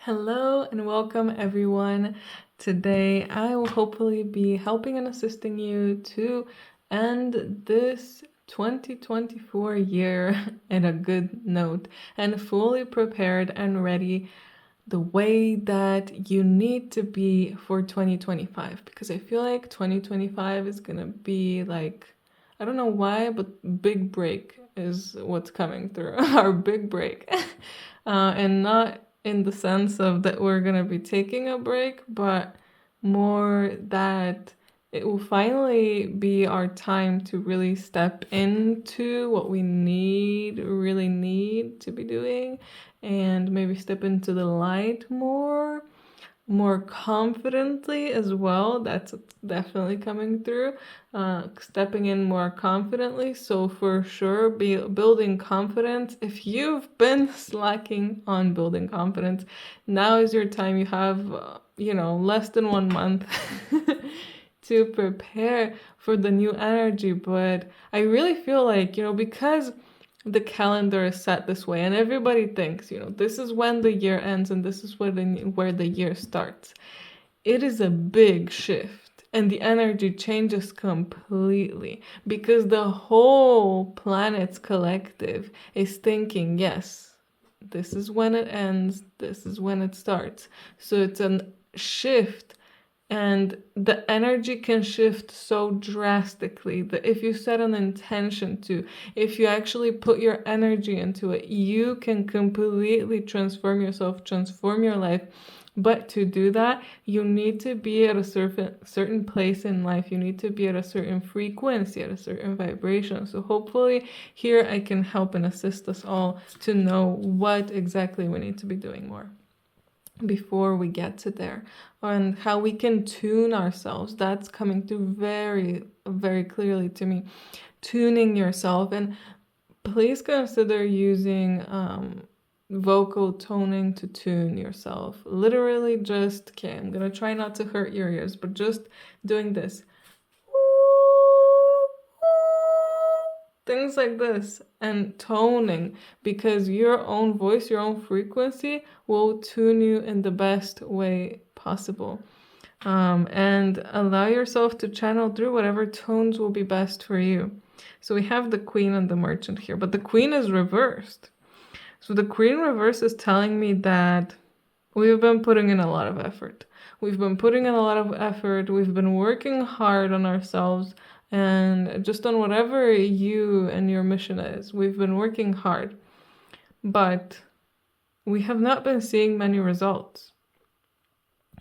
Hello and welcome everyone. Today I will hopefully be helping and assisting you to end this 2024 year in a good note and fully prepared and ready the way that you need to be for 2025, because I feel like 2025 is gonna be like, I don't know why, but big break is what's coming through our big break. And not in the sense of that we're gonna be taking a break, but more that it will finally be our time to really step into what we really need to be doing, and maybe step into the light more confidently as well. That's definitely coming through. Stepping in more confidently. So for sure, be building confidence. If you've been slacking on building confidence, now is your time. You have, less than 1 month to prepare for the new energy. But I really feel like, because the calendar is set this way and everybody thinks, this is when the year ends and this is where the year starts. It is a big shift and the energy changes completely because the whole planet's collective is thinking, yes, this is when it ends, this is when it starts. So it's a shift, and the energy can shift so drastically that if you set an intention to, if you actually put your energy into it, you can completely transform yourself, transform your life. But to do that, you need to be at a certain place in life. You need to be at a certain frequency, at a certain vibration. So hopefully here I can help and assist us all to know what exactly we need to be doing more before we get to there, and how we can tune ourselves. That's coming through very, very clearly to me. Tuning yourself, and please consider using vocal toning to tune yourself. Literally just, okay, I'm gonna try not to hurt your ears, but just doing this. Things like this, and toning, because your own voice, your own frequency will tune you in the best way possible. And allow yourself to channel through whatever tones will be best for you. So we have the Queen and the Merchant here, but the Queen is reversed. So the Queen reverse is telling me that we've been putting in a lot of effort. We've been putting in a lot of effort. We've been working hard on ourselves and just on whatever you and your mission is. We've been working hard, but we have not been seeing many results.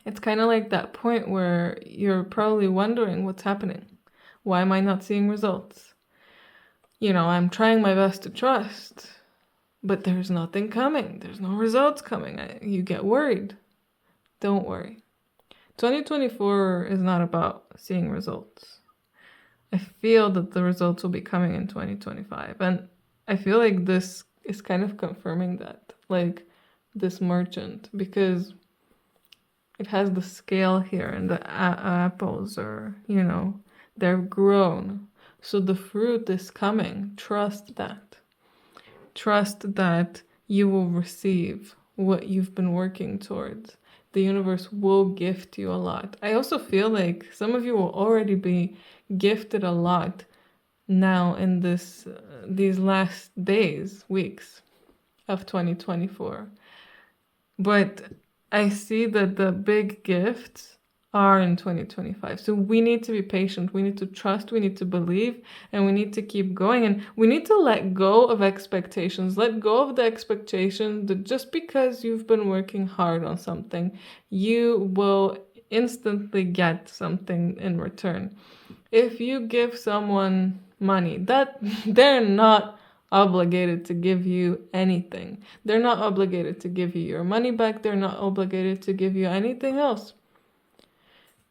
It's kind of like that point where you're probably wondering what's happening. Why am I not seeing results? I'm trying my best to trust, but there's nothing coming. There's no results coming. You get worried. Don't worry. 2024 is not about seeing results. I feel that the results will be coming in 2025. And I feel like this is kind of confirming that, like this Merchant, because it has the scale here, and the apples are, they're grown. So the fruit is coming. Trust that. Trust that you will receive what you've been working towards. The universe will gift you a lot. I also feel like some of you will already be gifted a lot now in these last days, weeks of 2024. But I see that the big gifts are in 2025. So we need to be patient. We need to trust. We need to believe, and we need to keep going. And we need to let go of expectations. Let go of the expectation that just because you've been working hard on something, you will instantly get something in return. If you give someone money, that they're not obligated to give you anything. They're not obligated to give you your money back. They're not obligated to give you anything else.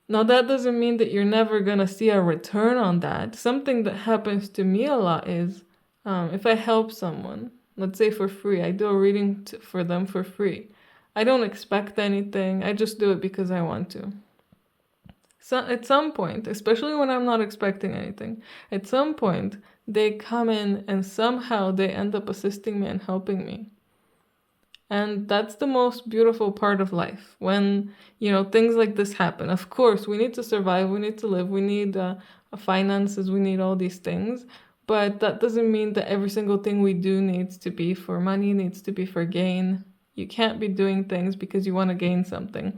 Now, that doesn't mean that you're never going to see a return on that. Something that happens to me a lot is if I help someone, let's say for free, I do a reading for them for free. I don't expect anything. I just do it because I want to. So at some point, especially when I'm not expecting anything, at some point, they come in and somehow they end up assisting me and helping me. And that's the most beautiful part of life. When, things like this happen. Of course, we need to survive, we need to live, we need finances, we need all these things. But that doesn't mean that every single thing we do needs to be for money, needs to be for gain. You can't be doing things because you want to gain something.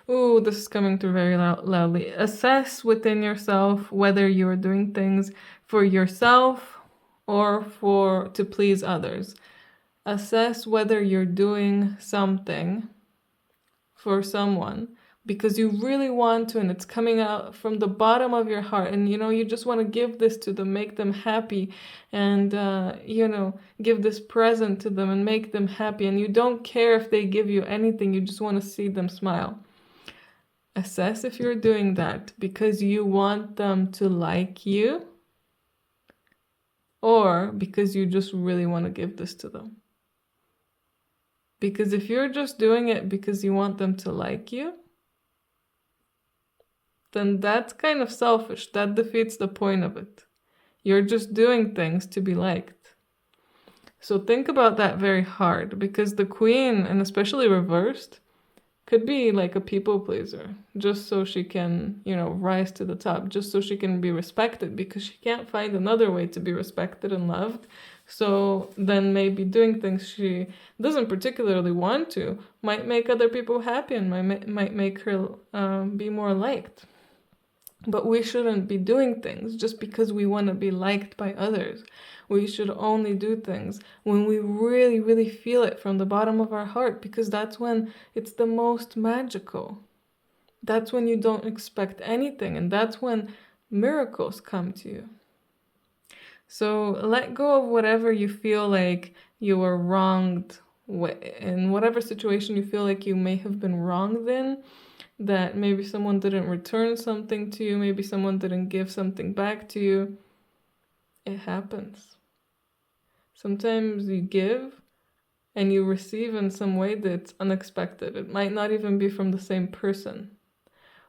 Ooh, this is coming through very loudly. Assess within yourself whether you are doing things for yourself or to please others. Assess whether you're doing something for someone because you really want to, and it's coming out from the bottom of your heart, and you just want to give this to them, make them happy, and give this present to them and make them happy, and you don't care if they give you anything, you just want to see them smile. Assess if you're doing that because you want them to like you or because you just really want to give this to them. Because if you're just doing it because you want them to like you, then that's kind of selfish. That defeats the point of it. You're just doing things to be liked. So think about that very hard, because the queen, and especially reversed, could be like a people pleaser, just so she can, rise to the top, just so she can be respected, because she can't find another way to be respected and loved. So then maybe doing things she doesn't particularly want to might make other people happy and might make her be more liked. But we shouldn't be doing things just because we want to be liked by others. We should only do things when we really, really feel it from the bottom of our heart, because that's when it's the most magical. That's when you don't expect anything, and that's when miracles come to you. So let go of whatever you feel like you were wronged in, whatever situation you feel like you may have been wronged in, that maybe someone didn't return something to you, maybe someone didn't give something back to you. It happens. Sometimes you give and you receive in some way that's unexpected. It might not even be from the same person.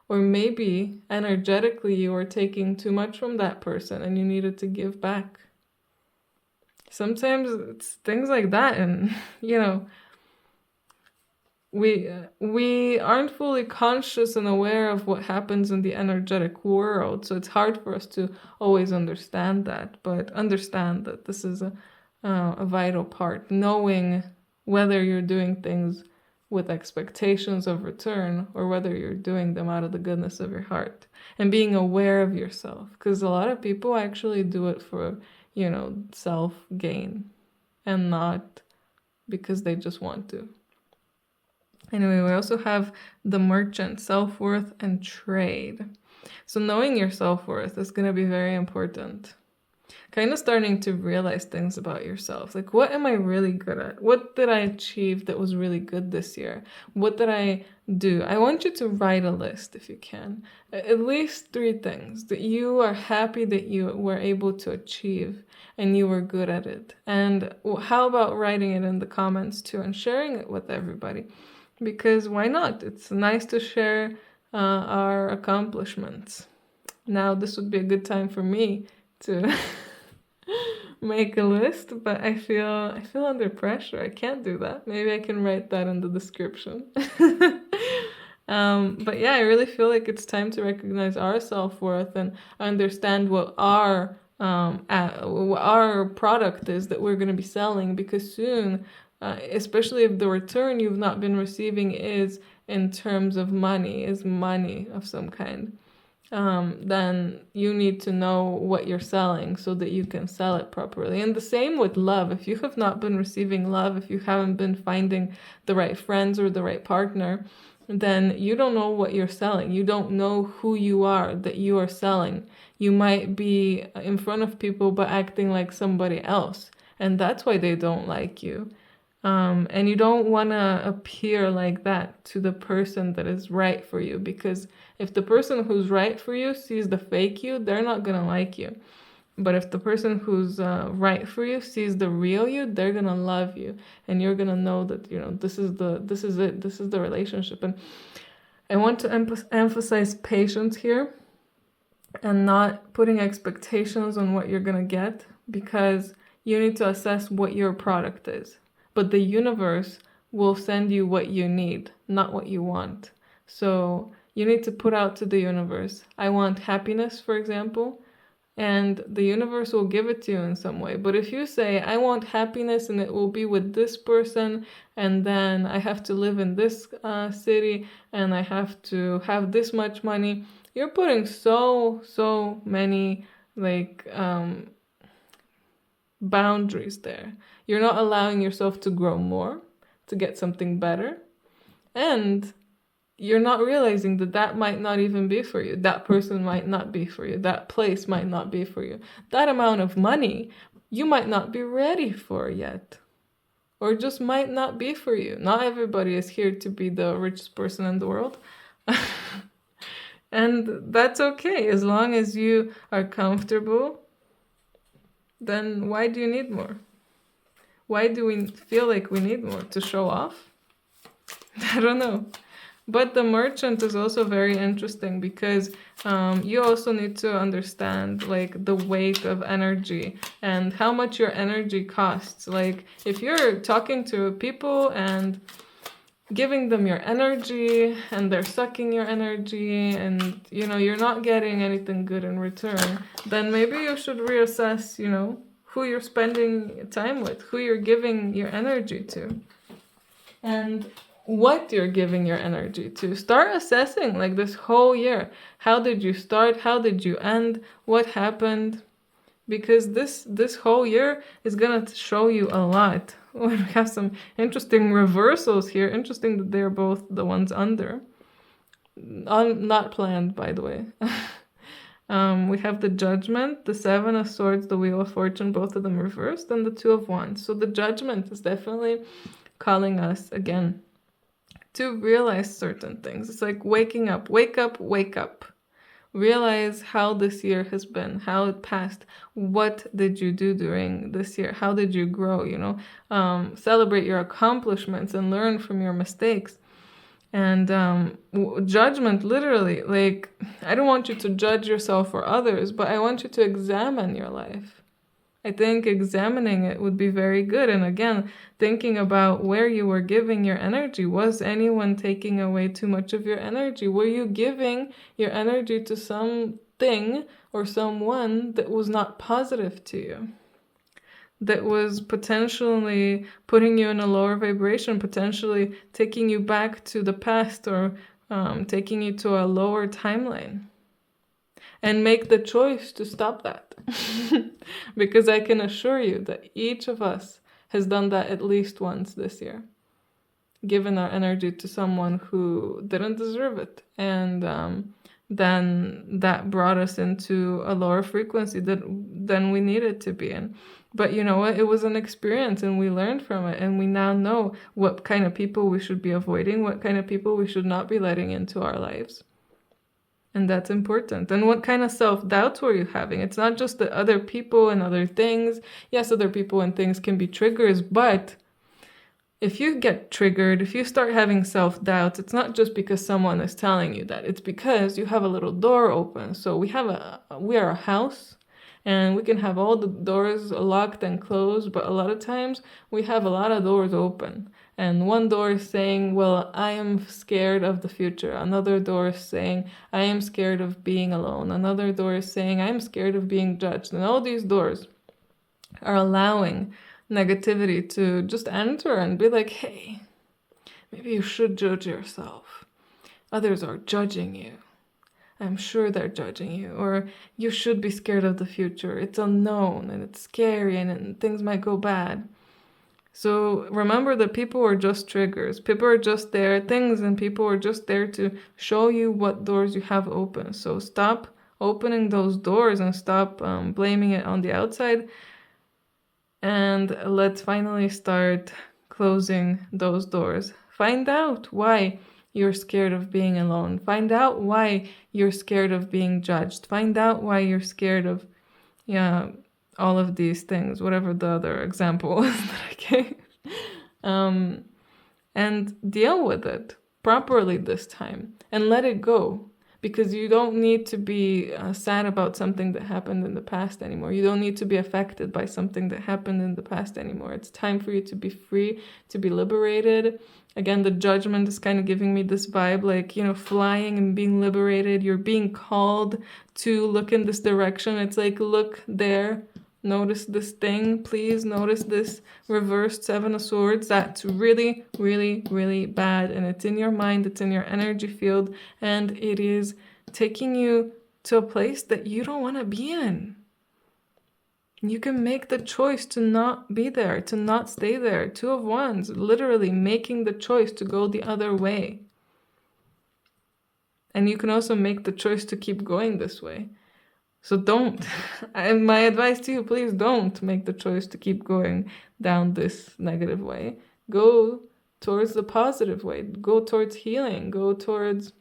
Or maybe energetically you were taking too much from that person and you needed to give back. Sometimes it's things like that, and we aren't fully conscious and aware of what happens in the energetic world, so it's hard for us to always understand that. But understand that this is a vital part, knowing whether you're doing things with expectations of return or whether you're doing them out of the goodness of your heart, and being aware of yourself, because a lot of people actually do it for self-gain and not because they just want to. Anyway, we also have the merchant, self-worth and trade. So knowing your self-worth is going to be very important. Kind of starting to realize things about yourself. Like, what am I really good at? What did I achieve that was really good this year? What did I do? I want you to write a list if you can. At least 3 things that you are happy that you were able to achieve and you were good at it. And how about writing it in the comments too and sharing it with everybody? Because why not? It's nice to share our accomplishments. Now, this would be a good time for me to make a list, but I feel under pressure. I can't do that. Maybe I can write that in the description. But yeah, I really feel like it's time to recognize our self-worth and understand what our product is that we're going to be selling, because soon, especially if the return you've not been receiving is in terms of money, is money of some kind, then you need to know what you're selling so that you can sell it properly. And the same with love. If you have not been receiving love, if you haven't been finding the right friends or the right partner, then you don't know what you're selling. You don't know who you are that you are selling. You might be in front of people but acting like somebody else, and that's why they don't like you. And you don't want to appear like that to the person that is right for you, because if the person who's right for you sees the fake you, they're not going to like you. But if the person who's right for you sees the real you, they're going to love you, and you're going to know that, this is the relationship. And I want to emphasize patience here and not putting expectations on what you're going to get, because you need to assess what your product is. But the universe will send you what you need, not what you want. So you need to put out to the universe, I want happiness, for example, and the universe will give it to you in some way. But if you say, I want happiness and it will be with this person, and then I have to live in this city, and I have to have this much money, you're putting so many like boundaries there. You're not allowing yourself to grow more, to get something better, and you're not realizing that that might not even be for you. That person might not be for you. That place might not be for you. That amount of money you might not be ready for yet, or just might not be for you. Not everybody is here to be the richest person in the world. And that's okay. As long as you are comfortable, then why do you need more? Why do we feel like we need more? To show off? I don't know. But the merchant is also very interesting because you also need to understand like the weight of energy and how much your energy costs. Like if you're talking to people and giving them your energy and they're sucking your energy and you're not getting anything good in return, then maybe you should reassess, who you're spending time with, who you're giving your energy to, and what you're giving your energy to. Start assessing like this whole year. How did you start? How did you end? What happened? Because this whole year is gonna show you a lot. We have some interesting reversals here. Interesting that they're both the ones under. Not planned, by the way. We have the Judgment, the Seven of Swords, the Wheel of Fortune, both of them reversed, and the Two of Wands. So the Judgment is definitely calling us again to realize certain things. It's like waking up, wake up, wake up. Realize how this year has been, how it passed. What did you do during this year? How did you grow? Celebrate your accomplishments and learn from your mistakes. And judgment, literally, like, I don't want you to judge yourself or others, but I want you to examine your life. I think examining it would be very good. And again, thinking about where you were giving your energy. Was anyone taking away too much of your energy? Were you giving your energy to something or someone that was not positive to you? That was potentially putting you in a lower vibration, potentially taking you back to the past or taking you to a lower timeline. And make the choice to stop that. Because I can assure you that each of us has done that at least once this year. Given our energy to someone who didn't deserve it. And then that brought us into a lower frequency than we needed to be in. But you know what? It was an experience and we learned from it. And we now know what kind of people we should be avoiding, what kind of people we should not be letting into our lives. And that's important. And what kind of self-doubts were you having? It's not just the other people and other things. Yes, other people and things can be triggers, but if you get triggered, if you start having self-doubts, it's not just because someone is telling you that. It's because you have a little door open. So we are a house, and we can have all the doors locked and closed, but a lot of times we have a lot of doors open. And one door is saying, well, I am scared of the future. Another door is saying, I am scared of being alone. Another door is saying, I am scared of being judged. And all these doors are allowing negativity to just enter and be like, hey, maybe you should judge yourself. Others are judging you. I'm sure they're judging you. Or you should be scared of the future. It's unknown and it's scary and things might go bad. So remember that people are just triggers. People are just there, things and people are just there to show you what doors you have open. So stop opening those doors and stop blaming it on the outside. And let's finally start closing those doors. Find out why you're scared of being alone. Find out why you're scared of being judged. Find out why you're scared of, all of these things, whatever the other example was that I gave. And deal with it properly this time and let it go. because you don't need to be sad about something that happened in the past anymore. You don't need to be affected by something that happened in the past anymore. It's time for you to be free, to be liberated. Again, the judgment is kind of giving me this vibe, like, flying and being liberated. You're being called to look in this direction. It's like, look there. Notice this thing, please. Notice this reversed Seven of Swords. That's really, really, really bad. And it's in your mind, it's in your energy field, and it is taking you to a place that you don't want to be in. You can make the choice to not be there, to not stay there. Two of Wands, literally making the choice to go the other way. And you can also make the choice to keep going this way. So don't. And my advice to you, please don't make the choice to keep going down this negative way. Go towards the positive way. Go towards healing. Go towards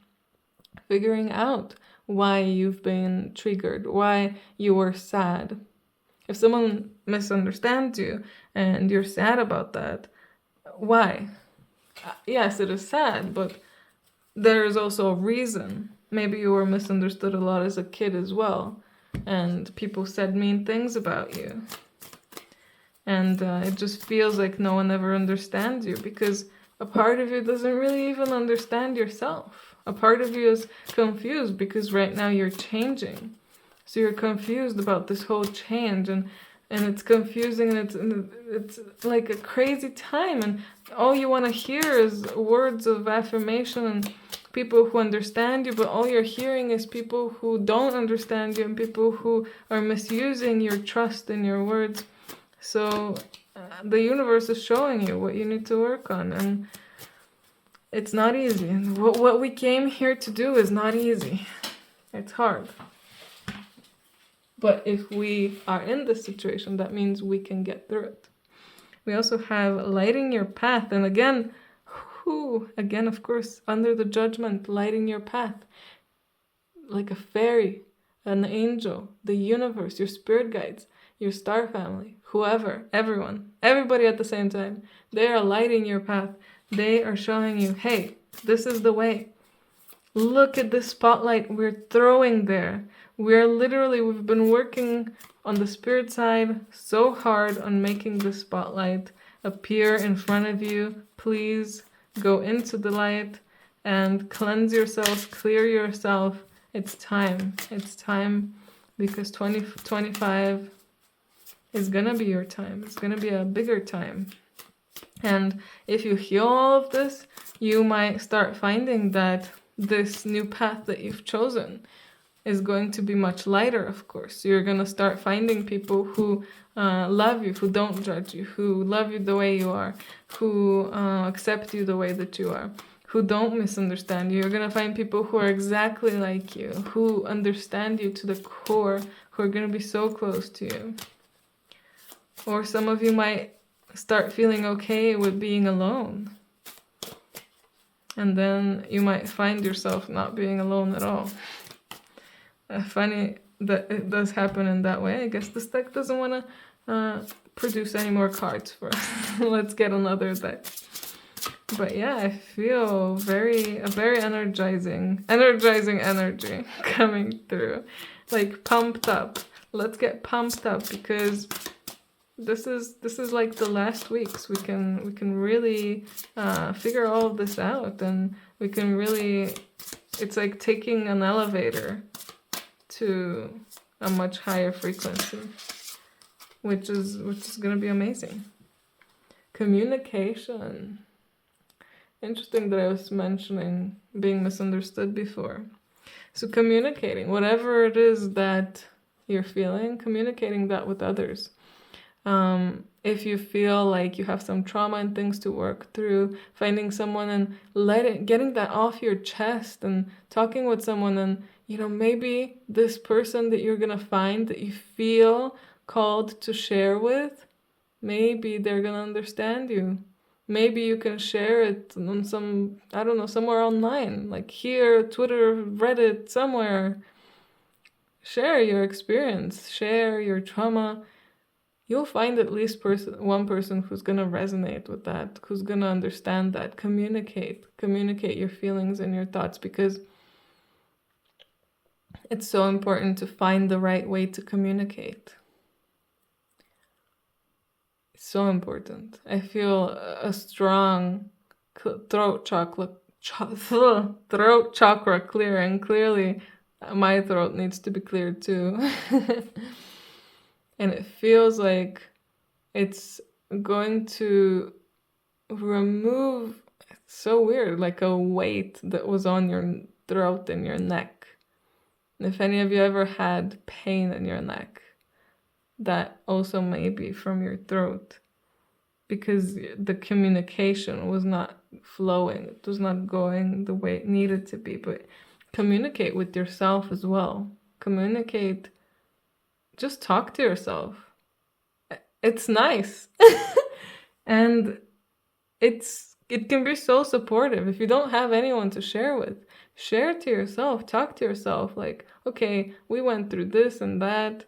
figuring out why you've been triggered, why you were sad. If someone misunderstands you and you're sad about that, why? Yes, it is sad, but there is also a reason. Maybe you were misunderstood a lot as a kid as well. And people said mean things about you. And it just feels like no one ever understands you, because a part of you doesn't really even understand yourself. A part of you is confused because right now you're changing. So you're confused about this whole change, and it's confusing, and it's like a crazy time, and all you want to hear is words of affirmation and people who understand you, but all you're hearing is people who don't understand you and people who are misusing your trust in your words. So the universe is showing you what you need to work on, and it's not easy. And what we came here to do is not easy. It's hard. But if we are in this situation, that means we can get through it. We also have lighting your path. And again, of course, under the judgment, lighting your path. Like a fairy, an angel, the universe, your spirit guides, your star family, whoever, everyone, everybody at the same time. They are lighting your path. They are showing you, hey, this is the way. Look at this spotlight we're throwing there. We've been working on the spirit side so hard on making the spotlight appear in front of you. Please go into the light and cleanse yourself, clear yourself. It's time. It's time, because 2025 is gonna be your time. It's gonna be a bigger time. And if you heal all of this, you might start finding that this new path that you've chosen is going to be much lighter, of course. You're going to start finding people who love you, who don't judge you, who love you the way you are, who accept you the way that you are, who don't misunderstand you. You're going to find people who are exactly like you, who understand you to the core, who are going to be so close to you. Or some of you might start feeling okay with being alone. And then you might find yourself not being alone at all. Funny that it does happen in that way. I guess this deck doesn't want to produce any more cards for us. Let's get another deck. But yeah, I feel a very energizing energy coming through. Like pumped up. Let's get pumped up, because this is like the last weeks. We can really figure all of this out, and we can really, it's like taking an elevator to a much higher frequency, which is going to be amazing. Communication. Interesting that I was mentioning being misunderstood before. So communicating, whatever it is that you're feeling, communicating that with others. If you feel like you have some trauma and things to work through, finding someone and getting that off your chest and talking with someone, and maybe this person that you're gonna find that you feel called to share with, maybe they're gonna understand you. Maybe you can share it on somewhere online, like here, Twitter, Reddit, somewhere. Share your experience, share your trauma. You'll find at least one person who's gonna resonate with that, who's gonna understand that. Communicate your feelings and your thoughts, because It's so important to find the right way to communicate. It's so important. I feel a strong throat chakra clearing. Clearly, my throat needs to be cleared too. And it feels like it's going to remove, it's so weird, like a weight that was on your throat and your neck. And if any of you ever had pain in your neck, that also may be from your throat, because the communication was not flowing, it was not going the way it needed to be. But communicate with yourself as well. Communicate, just talk to yourself. It's nice. And it can be so supportive. If you don't have anyone to share with, share to yourself, talk to yourself, like, okay, we went through this and that.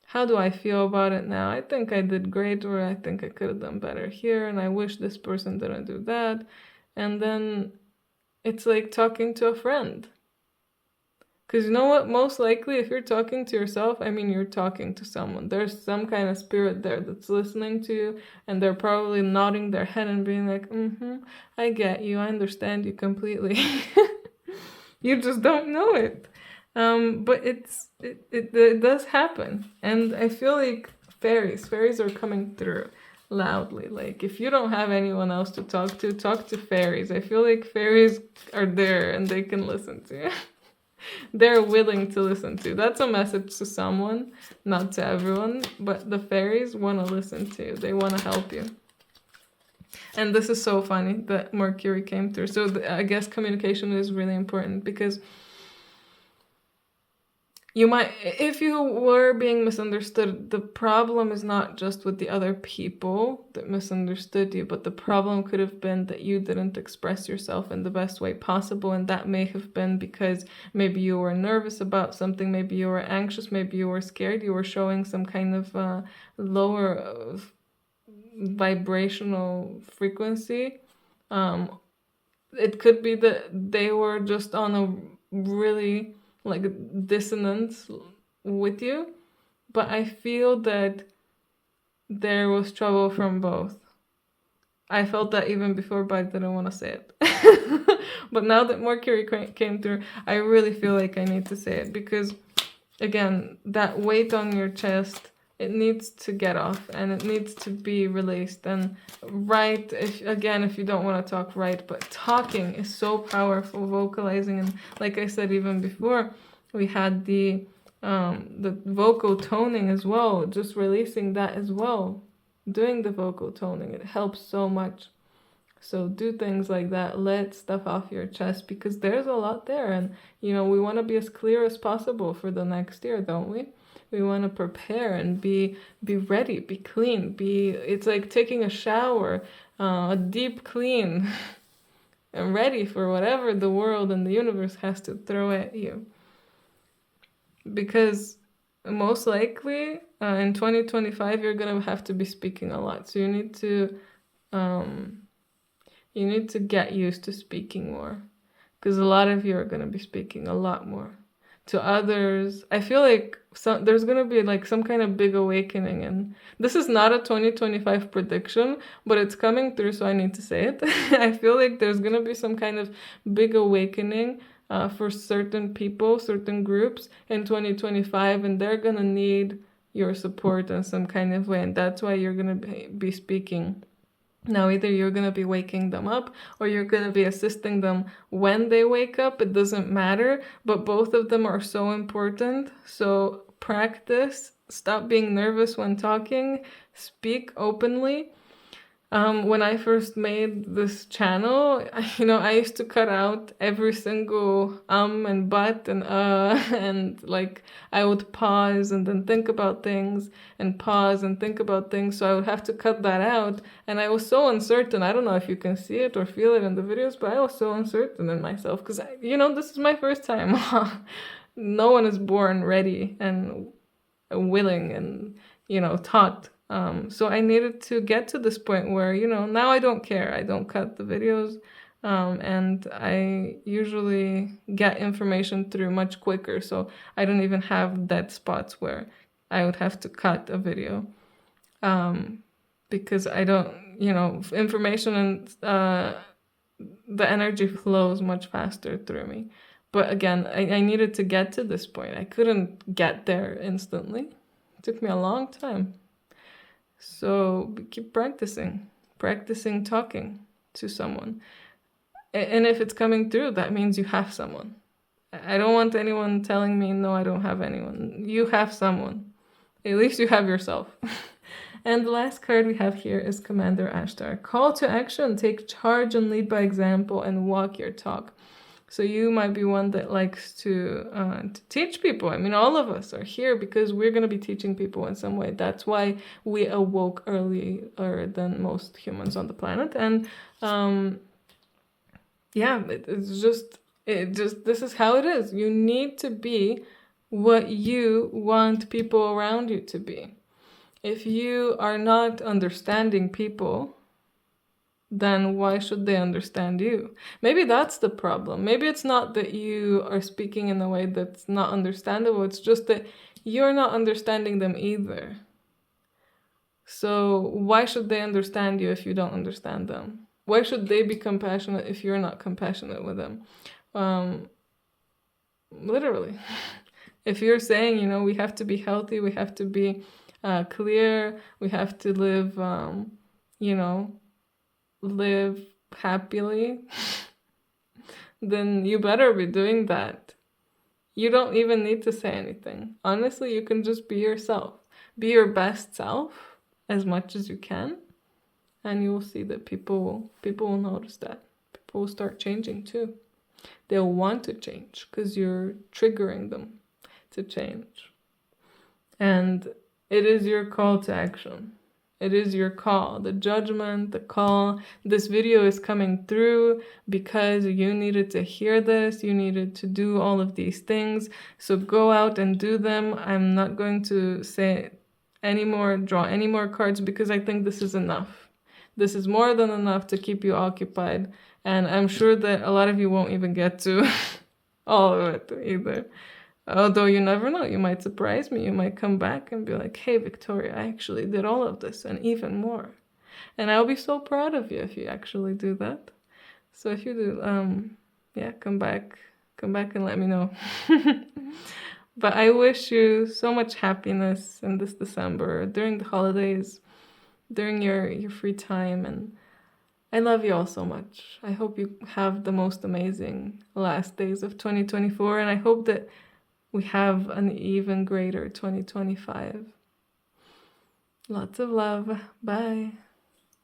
How do I feel about it now? I think I did great, or I think I could have done better here, and I wish this person didn't do that. And then it's like talking to a friend. Because you know what? Most likely, if you're talking to yourself, I mean, you're talking to someone. There's some kind of spirit there that's listening to you, and they're probably nodding their head and being like, I get you. I understand you completely. You just don't know it. But it does happen. And I feel like fairies are coming through loudly. Like, if you don't have anyone else to talk to fairies. I feel like fairies are there and they can listen to you. They're willing to listen to. That's a message to someone, not to everyone, but the fairies want to listen to you. They want to help you. And this is so funny that Mercury came through. So I guess communication is really important, because you might, if you were being misunderstood, the problem is not just with the other people that misunderstood you, but the problem could have been that you didn't express yourself in the best way possible. And that may have been because maybe you were nervous about something, maybe you were anxious, maybe you were scared, you were showing some kind of lower vibrational frequency. It could be that they were just on a really like dissonance with you, but I feel that there was trouble from both. I felt that even before, but I didn't want to say it. But now that Mercury came through, I really feel like I need to say it, because again, that weight on your chest, it needs to get off and it needs to be released. And write, if you don't want to talk, write, but talking is so powerful, vocalizing. And like I said, even before, we had the vocal toning as well, just releasing that as well. Doing the vocal toning, it helps so much. So do things like that, let stuff off your chest, because there's a lot there. And we want to be as clear as possible for the next year, don't we? We want to prepare and be ready, be clean, it's like taking a shower, a deep clean, and ready for whatever the world and the universe has to throw at you. Because most likely in 2025 you're gonna have to be speaking a lot, so you need to get used to speaking more, because a lot of you are gonna be speaking a lot more to others. I feel like there's gonna be like some kind of big awakening, and this is not a 2025 prediction, but it's coming through, so I need to say it. I feel like there's gonna be some kind of big awakening for certain people, certain groups in 2025, and they're gonna need your support in some kind of way, and that's why you're gonna be speaking. Now, either you're going to be waking them up or you're going to be assisting them when they wake up. It doesn't matter, but both of them are so important. So practice, stop being nervous when talking, speak openly. When I first made this channel, I used to cut out every single and but and and like I would pause and then think about things and pause and think about things. So I would have to cut that out. And I was so uncertain. I don't know if you can see it or feel it in the videos, but I was so uncertain in myself, because, this is my first time. No one is born ready and willing and, taught. So I needed to get to this point where, now I don't care. I don't cut the videos. And I usually get information through much quicker, so I don't even have dead spots where I would have to cut a video, because I don't, information and the energy flows much faster through me. But again, I needed to get to this point. I couldn't get there instantly. It took me a long time. So keep practicing talking to someone. And if it's coming through, that means you have someone. I don't want anyone telling me, no, I don't have anyone. You have someone. At least you have yourself. And the last card we have here is Commander Ashtar. Call to action, take charge and lead by example and walk your talk. So you might be one that likes to teach people. I mean, all of us are here because we're going to be teaching people in some way. That's why we awoke earlier than most humans on the planet. And this is how it is. You need to be what you want people around you to be. If you are not understanding people, then why should they understand you? Maybe that's the problem. Maybe it's not that you are speaking in a way that's not understandable. It's just that you're not understanding them either. So why should they understand you if you don't understand them? Why should they be compassionate if you're not compassionate with them? Literally. If you're saying, we have to be healthy, we have to be clear, we have to live, live happily, then you better be doing that. You don't even need to say anything. Honestly, you can just be yourself. Be your best self as much as you can, and you will see that people will notice that. People will start changing too. They'll want to change because you're triggering them to change. And it is your call to action. It is your call, the judgment, the call. This video is coming through because you needed to hear this. You needed to do all of these things. So go out and do them. I'm not going to say draw any more cards because I think this is enough. This is more than enough to keep you occupied. And I'm sure that a lot of you won't even get to all of it either. Although you never know, you might surprise me. You might come back and be like, hey, Victoria, I actually did all of this and even more. And I'll be so proud of you if you actually do that. So if you do, come back and let me know. But I wish you so much happiness in this December, during the holidays, during your free time. And I love you all so much. I hope you have the most amazing last days of 2024. And I hope that we have an even greater 2025. Lots of love. Bye.